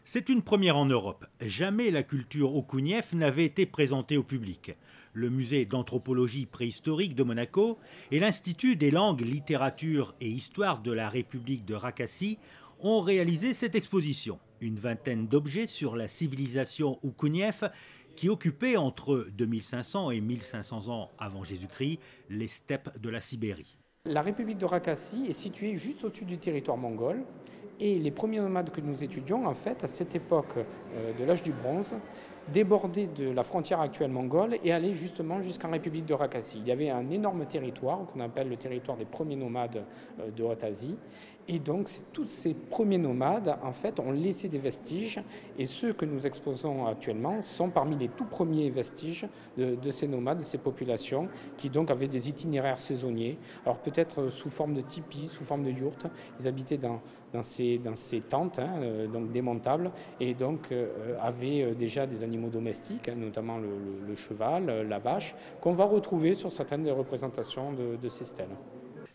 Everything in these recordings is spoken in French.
C'est une première en Europe. Jamais la culture Okounief n'avait été présentée au public. Le musée d'anthropologie préhistorique de Monaco et l'Institut des langues, littératures et histoire de la République de Rakassi ont réalisé cette exposition. Une vingtaine d'objets sur la civilisation Okounief qui occupait entre 2500 et 1500 ans avant Jésus-Christ les steppes de la Sibérie. La République de Rakassi est située juste au-dessus du territoire mongol et les premiers nomades que nous étudions, en fait, à cette époque de l'âge du bronze, débordaient de la frontière actuelle mongole et allaient justement jusqu'en République de Rakassi. Il y avait un énorme territoire qu'on appelle le territoire des premiers nomades de Haute-Asie. Et donc, tous ces premiers nomades, en fait, ont laissé des vestiges. Et ceux que nous exposons actuellement sont parmi les tout premiers vestiges de ces nomades, de ces populations, qui donc avaient des itinéraires saisonniers. Alors peut-être sous forme de tipis, sous forme de yourtes. Ils habitaient dans ces tentes, donc démontables, et donc avaient déjà des animaux domestiques, notamment le cheval, la vache, qu'on va retrouver sur certaines des représentations de ces stèles.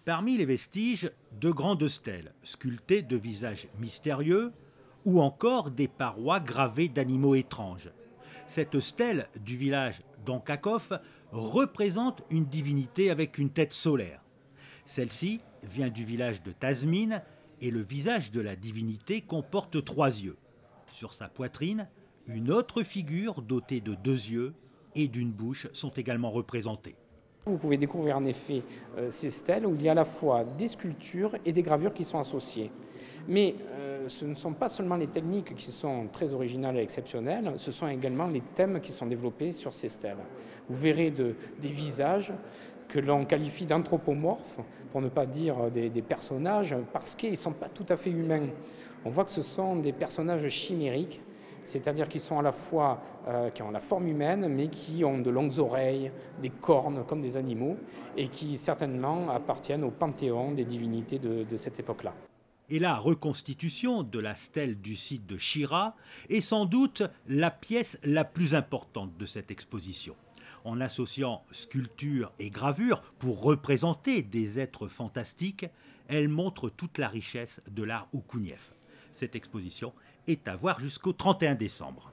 Parmi les vestiges, de grandes stèles, sculptées de visages mystérieux, ou encore des parois gravées d'animaux étranges. Cette stèle du village d'Ankakov représente une divinité avec une tête solaire. Celle-ci vient du village de Tazmine et le visage de la divinité comporte 3 yeux. Sur sa poitrine, une autre figure dotée de 2 yeux et d'une bouche sont également représentées. Vous pouvez découvrir en effet ces stèles où il y a à la fois des sculptures et des gravures qui sont associées. Mais ce ne sont pas seulement les techniques qui sont très originales et exceptionnelles, ce sont également les thèmes qui sont développés sur ces stèles. Vous verrez des visages que l'on qualifie d'anthropomorphes, pour ne pas dire des personnages, parce qu'ils ne sont pas tout à fait humains. On voit que ce sont des personnages chimériques, c'est-à-dire qu'ils sont à la fois, qui ont la forme humaine, mais qui ont de longues oreilles, des cornes comme des animaux, et qui certainement appartiennent au panthéon des divinités de cette époque-là. Et la reconstitution de la stèle du site de Chira est sans doute la pièce la plus importante de cette exposition. En associant sculpture et gravure pour représenter des êtres fantastiques, elle montre toute la richesse de l'art Okounief. Cette exposition est à voir jusqu'au 31 décembre.